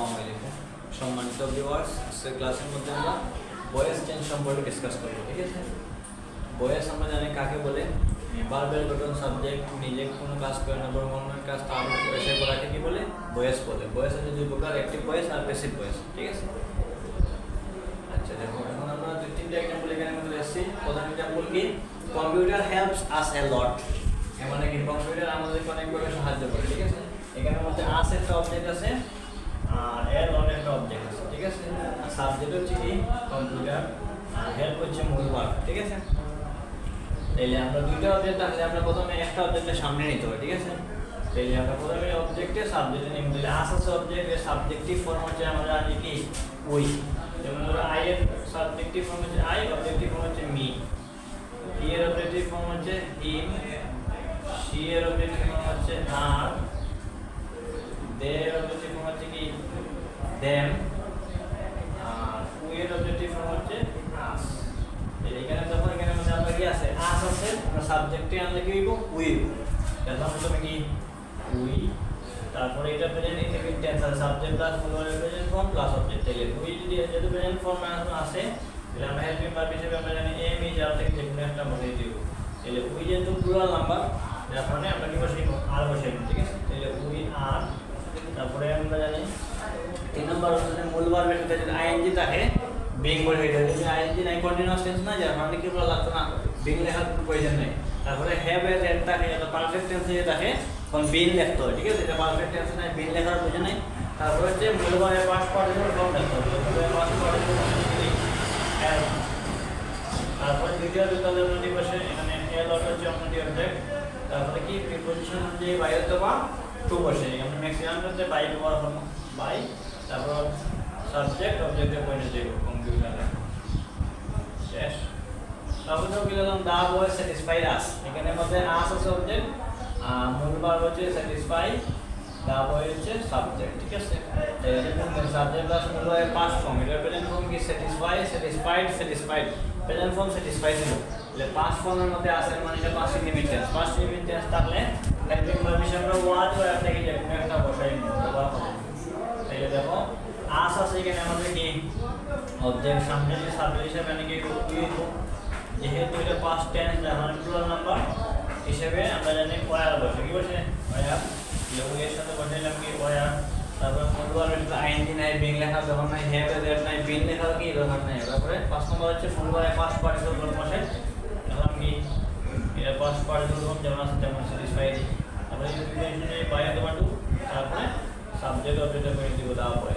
আসসালামু আলাইকুম সম্মানিত ভিউয়ার্স, আজকের ক্লাসের মধ্যে আমরা ভয়েস চেঞ্জ সম্পর্কে ডিসকাস করব। ঠিক আছে, ভয়েস আমরা জানি কাকে বলে। ভার্বাল গঠন সাবজেক্ট নিজে কোনো কাজ করে না বরং অন্য কাজ তার এসে করাকে কি বলে? ভয়েস বলে। ভয়েস আছে দুই প্রকার, অ্যাক্টিভ ভয়েস আর প্যাসিভ ভয়েস। ঠিক আছে, আচ্ছা দেখো এখন আমরা দুই তিনটা এক্সাম্পল এখানে মধ্যে এসেছি। প্রথম এক্সাম্পল কি, কম্পিউটার হেল্পস আস এ লট। মানে কি কম্পিউটার আমাদেরকে অনেকভাবে সাহায্য করে। ঠিক আছে, এখানের মধ্যে আস একটা অবজেক্ট আছে আর এর লট একটা অবজেক্ট আছে। ঠিক আছে, সাবজেক্ট হচ্ছে কি কম্পিউটার আর হেল্প হচ্ছে মূল ভার্ব। ঠিক আছে, তাইলে আমরা দুইটা অবজেক্ট তাহলে আমরা প্রথমে একটা অবজেক্টের সামনে নিতে হবে। ঠিক আছে, তাইলে আমরা প্রথমে অবজেক্টে সাবজেক্টে নিব। তাহলে আস আছে অবজেক্টের সাবজেক্টিভ ফর্ম হচ্ছে আমরা জানি কি উই। যেমন ধরো আই এর সাবজেক্টিভ ফর্ম হচ্ছে আই, অবজেক্টিভ ফর্ম হচ্ছে মি। হি এর অবজেক্টিভ ফর্ম হচ্ছে হিম, শি এর অবজেক্টিভ ফর্ম হচ্ছে আর, দে এর অবজেক্টিভ ফর্ম হচ্ছে কি দেম, আর উই এর অবজেক্টিভ ফর্ম হচ্ছে আস। এখানে যখন এখানে মধ্যে আমরা কি আছে আস আছে, আমরা সাবজেক্টে আনলে কি হইব উই হইব। তখন তুমি কি উই, তারপরে এটা প্রেজেন্ট ইনডিফিনিট টেন্স আছে, subject plus full verb present form plus object. তাহলে উই যদি যেহেতু প্রেজেন্ট ফর্ম আছে তাহলে আমরা হেল্পিং ভার্ব হিসেবে আমরা জানি এম ই যার থেকে যে কোনো একটা বসিয়ে দিব। তাহলে উই যেহেতু প্লুরাল নাম্বার যার কারণে আমরা কি বসাইব আর বসাইব। ঠিক আছে, তাহলে উই আর, তারপরে আমরা জানি 3 নম্বর হচ্ছে মূল ভার্বের সাথে যদি আইএনজি থাকে বিং বসে যায়। যদি আইএনজি নাই কন্টিনিউয়াস টেন্স না যার মানে কি বলা লাগতো না, বিং লেখার কোনো প্রয়োজন নেই। তারপরে হ্যাভ এর এন্ড থাকে, এটা পারফেক্ট টেন্সে থাকে তখন বিং লিখতে হয়। ঠিক আছে, এটা পারফেক্ট টেন্সে নাই বিং লেখার প্রয়োজন নেই। তারপরে হচ্ছে মূল ভার্বের পাস্ট পার্টিসিপল ফর্ম লিখতে হবে। Past participle have. তারপরে দ্বিতীয় বিকল্পের মধ্যে বসে এখানে এল হচ্ছে অন্য অবজেক্ট। তারপরে কি প্রিপোজিশন যে বাই অথবা টু বসে, আমরা ম্যাক্সিমাম ক্ষেত্রে বাই ব্যবহার করব। বাই, তারপর সাবজেক্ট অবজেক্টে পয়েন্ট দেব কম্পিউটারে। শেষ। তারপর তো কি লিখলাম দা বয় স্যাটিসফাইড আস। এখানে মধ্যে আস আছে অবজেক্ট, মূল ভার্ব হচ্ছে স্যাটিসফাই, দা বয় হচ্ছে সাবজেক্ট। ঠিক আছে, তাহলে সাবজেক্ট প্লাস মূল ভার্বের পাস্ট ফর্ম, এটা প্রেজেন্ট ফর্ম কি satisfy, satisfied, satisfied. Present form satisfy ছিল। তাহলে পাস্ট ফর্মের মধ্যে আছে মানে এটা past indefinite tense. Past indefinite tense থাকলে হেল্পিং ভার্ব হিসেবে আমরা ওয়াজ ওয়্যার থেকে যে কোনো একটা বসাই ব্যবহার করব। তাহলে দেখো আস আছে এখানে আমাদের কি অবজেক্ট, সামনে যে সাবজেক্ট হিসেবে মানে কি উই, যেহেতু এটা পাস্ট টেন্স যার মানে প্লুরাল নাম্বার হিসেবে আমরা জানি ওয়্যার বসে। কি বসে ওয়্যার, উই এর সাথে বসাইলাম কি ওয়্যার। তারপরে মূল ভার্বের সাথে আইএনজি নাই, বিং লেখা যখন নাই, হ্যাভ এর নাই, বিং লেখা কি দরকার নাই। তারপরে 5 নম্বর হচ্ছে ফুল ভার্বের পাস্ট পার্টিসিপল ফর্ম বসে, এখন কি এটা পাস্ট পার্টিসিপল ফর্ম যেমন আছে তেমন স্যাটিসফাইড। তারপরে প্রিপোজিশনে বাই অথবা টু, তারপরে সাবজেক্ট অবজেক্টে করে দিব দেওয়া পরে।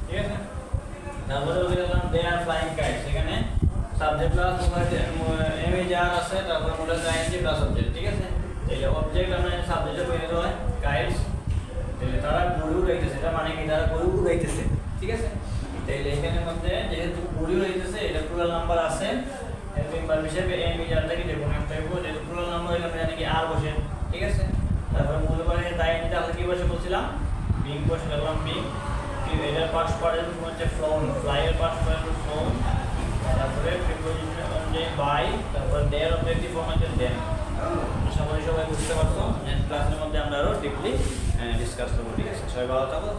ঠিক আছে, তারপরে বলে দিলাম দে আর ফ্লাইং কাইটস। এখানে সাবজেক্ট প্লাস এম এ যার আছে, তারপরে মূলত আইএনজি প্লাস অবজেক্ট। ঠিক আছে, তাহলে অবজেক্ট আমরা সাবজেক্টে করে দিতে হয় কাইটস। তাহলে তারা গরু উড়াইতেছে, এটা মানে কি তারা গরু উড়াইতেছে। ঠিক আছে, তাহলে এখানের মধ্যে যেহেতু গরু উড়াইতেছে এটা প্লুরাল নাম্বার আছে, হেল্পিং ভার্ব হিসেবে এম ই যার থেকে যে কোনো একটা হইব। যেহেতু প্লুরাল নাম্বার হলে আমরা জানি কি আর বসে। ঠিক আছে, তারপরে মূল ভার্বের আইএনজি তাহলে কি বসে বলছিলাম বিং বসে, দেখলাম বিং। এটার পাস্ট পার্টিসিপল হচ্ছে ফ্লোন, ফ্লাই এর পাস্ট পার্টিসিপল ফ্লোন। তারপরে প্রিপোজিশন অনুযায়ী বাই, তারপর দেয়ার অবজেক্টিভ ফর্ম হচ্ছে দেন। আশা করি সবাই বুঝতে পারছো। নেক্সট ক্লাসের মধ্যে আমরা আরো ডিপলি ডিসকাস করবো। ঠিক আছে, সবাই ভালো থাকো।